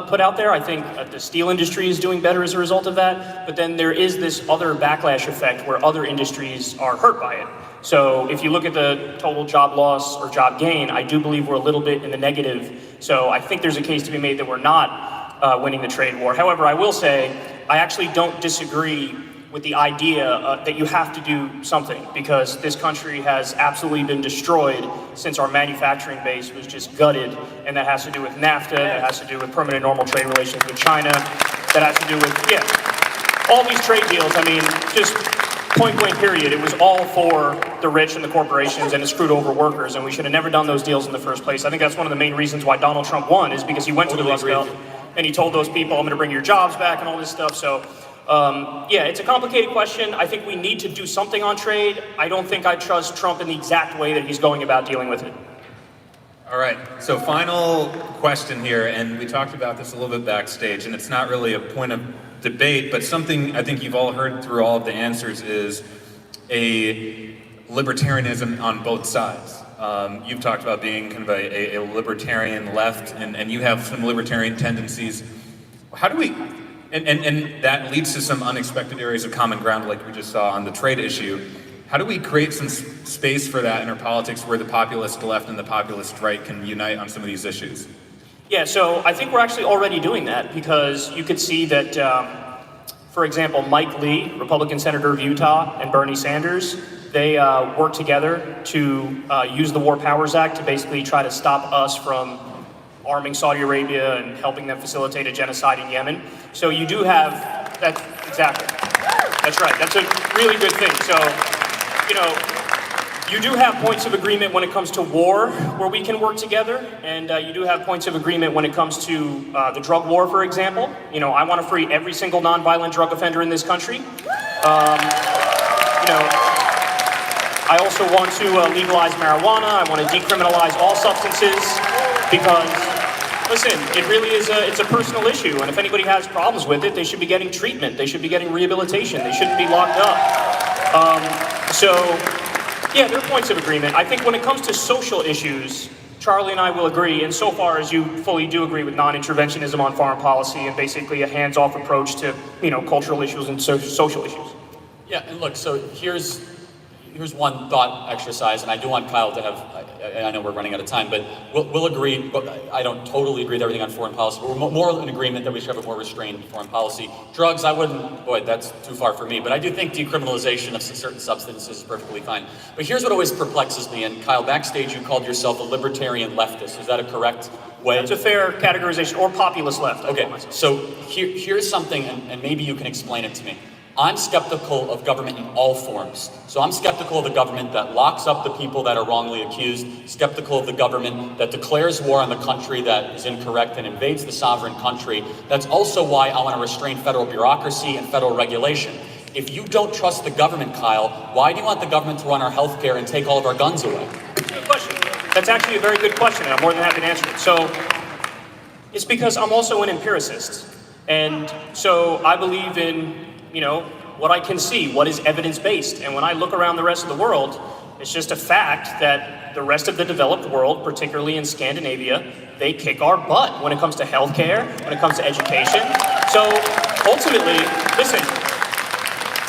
put out there. I think the steel industry is doing better as a result of that. But then there is this other backlash effect where other industries are hurt by it. So if you look at the total job loss or job gain, I do believe we're a little bit in the negative. So I think there's a case to be made that we're not winning the trade war. However, I will say, I actually don't disagree with the idea that you have to do something because this country has absolutely been destroyed since our manufacturing base was just gutted, and that has to do with NAFTA, that has to do with permanent normal trade relations with China, that has to do with, all these trade deals. I mean, just point blank period, it was all for the rich and the corporations, and it screwed over workers, and we should have never done those deals in the first place. I think that's one of the main reasons why Donald Trump won, is because he went to the Rust Belt and he told those people, I'm going to bring your jobs back and all this stuff. So it's a complicated question. I think we need to do something on trade. I don't think I trust Trump in the exact way that he's going about dealing with it. All right, so final question here, and we talked about this a little bit backstage, and it's not really a point of debate, but something I think you've all heard through all of the answers is a libertarianism on both sides. You've talked about being kind of a libertarian left, and you have some libertarian tendencies. How do we, and that leads to some unexpected areas of common ground like we just saw on the trade issue. How do we create some space for that in our politics where the populist left and the populist right can unite on some of these issues? Yeah, so I think we're actually already doing that because you could see that, for example, Mike Lee, Republican Senator of Utah, and Bernie Sanders, they worked together to use the War Powers Act to basically try to stop us from arming Saudi Arabia and helping them facilitate a genocide in Yemen. So you do have, that, exactly, that's right, that's a really good thing. So, you do have points of agreement when it comes to war where we can work together, and you do have points of agreement when it comes to the drug war, for example. I want to free every single nonviolent drug offender in this country. I also want to legalize marijuana. I want to decriminalize all substances because, listen, it really is it's a personal issue, and if anybody has problems with it, they should be getting treatment. They should be getting rehabilitation. They shouldn't be locked up. Yeah, there are points of agreement. I think when it comes to social issues, Charlie and I will agree, insofar as you fully do agree with non-interventionism on foreign policy and basically a hands-off approach to, cultural issues and social issues. Yeah, and look, so here's one thought exercise, and I do want Kyle to have, I know we're running out of time, but we'll agree, but I don't totally agree with everything on foreign policy, but we're more in agreement that we should have a more restrained foreign policy. Drugs, I wouldn't, that's too far for me, but I do think decriminalization of certain substances is perfectly fine. But here's what always perplexes me, and Kyle, backstage you called yourself a libertarian leftist. Is that a correct way? That's a fair categorization, or populist left. Okay, so here's something, and maybe you can explain it to me. I'm skeptical of government in all forms. So I'm skeptical of the government that locks up the people that are wrongly accused, skeptical of the government that declares war on the country that is incorrect and invades the sovereign country. That's also why I want to restrain federal bureaucracy and federal regulation. If you don't trust the government, Kyle, why do you want the government to run our healthcare and take all of our guns away? Good question. That's actually a very good question, and I'm more than happy to answer it. So it's because I'm also an empiricist. And so I believe in what I can see, what is evidence-based. And when I look around the rest of the world, it's just a fact that the rest of the developed world, particularly in Scandinavia, they kick our butt when it comes to healthcare, when it comes to education. So ultimately, listen,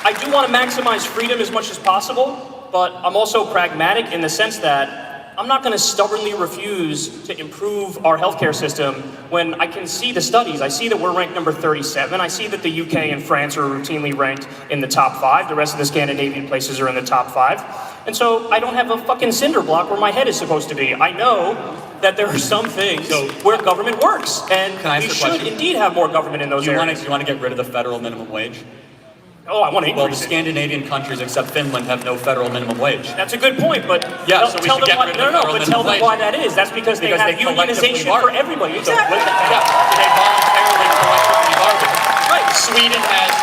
I do want to maximize freedom as much as possible, but I'm also pragmatic in the sense that I'm not going to stubbornly refuse to improve our healthcare system when I can see the studies. I see that we're ranked number 37. I see that the UK and France are routinely ranked in the top 5. The rest of the Scandinavian places are in the top 5. And so I don't have a fucking cinder block where my head is supposed to be. I know that there are some things where government works, and we should indeed have more government in those areas. You want to get rid of the federal minimum wage? Oh, I want to increase Well, the Scandinavian countries, except Finland, have no federal minimum wage. That's a good point, but yeah, so we should get rid of the federal minimum tell them wage. why that is. That's because they have unionization for everybody. Exactly. They voluntarily collectively bargain. Right. Sweden has,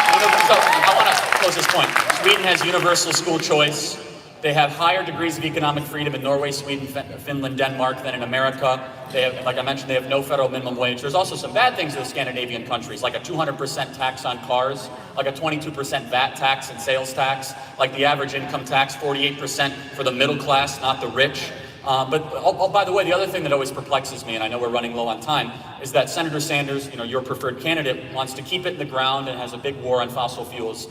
so I want to close this point. Sweden has universal school choice. They have higher degrees of economic freedom in Norway, Sweden, Finland, Denmark than in America. They have, like I mentioned, they have no federal minimum wage. There's also some bad things in the Scandinavian countries, like a 200% tax on cars, like a 22% VAT tax and sales tax, like the average income tax, 48% for the middle class, not the rich. But by the way, the other thing that always perplexes me, and I know we're running low on time, is that Senator Sanders, your preferred candidate, wants to keep it in the ground and has a big war on fossil fuels.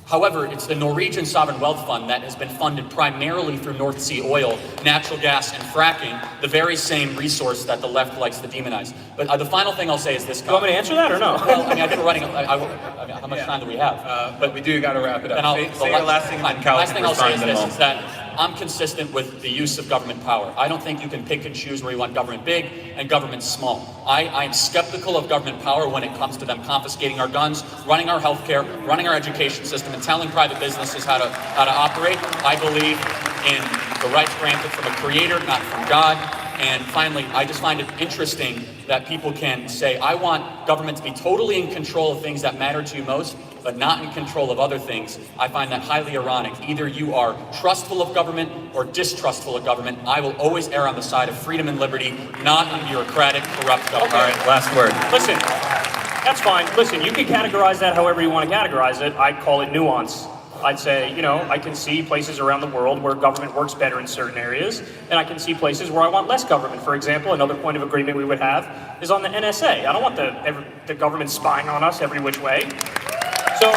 However, it's the Norwegian Sovereign Wealth Fund that has been funded primarily through North Sea oil, natural gas, and fracking, the very same resource that the left likes to demonize. But the final thing I'll say is this. You want me to answer that or no? Well, I mean, I think we're running. How much time do we have? But we do got to wrap it up. Then Say your last thing, and then Cal last can thing I'll say respond is in a this: moment. is that I'm consistent with the use of government power. I don't think you can pick and choose where you want government big and government small. I am skeptical of government power when it comes to them confiscating our guns, running our healthcare, running our education system, and telling private businesses how to operate. I believe in the rights granted from a creator, not from God. And finally, I just find it interesting that people can say, I want government to be totally in control of things that matter to you most, but not in control of other things. I find that highly ironic. Either you are trustful of government or distrustful of government. I will always err on the side of freedom and liberty, not on bureaucratic, corrupt government. All right, last word. Listen, that's fine. Listen, you can categorize that however you want to categorize it. I'd call it nuance. I'd say, you know, I can see places around the world where government works better in certain areas, and I can see places where I want less government. For example, another point of agreement we would have is on the NSA. I don't want the government spying on us every which way. So,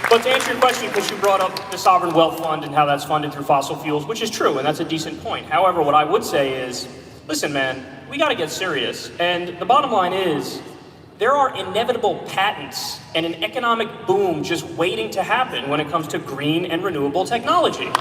but to answer your question, because you brought up the Sovereign Wealth Fund and how that's funded through fossil fuels, which is true, and that's a decent point. However, what I would say is, listen, man, we got to get serious. And the bottom line is, there are inevitable patents and an economic boom just waiting to happen when it comes to green and renewable technology. And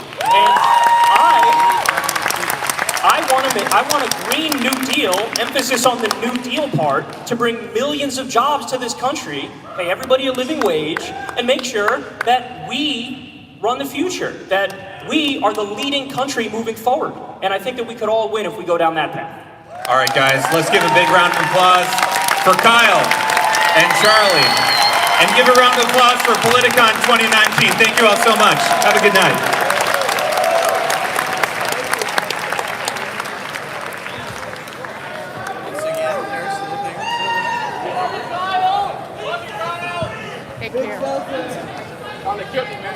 I want a Green New Deal, emphasis on the New Deal part, to bring millions of jobs to this country, pay everybody a living wage, and make sure that we run the future, that we are the leading country moving forward. And I think that we could all win if we go down that path. All right, guys, let's give a big round of applause for Kyle and Charlie. And give a round of applause for Politicon 2019. Thank you all so much. Have a good night. Take care. On the kitten, man.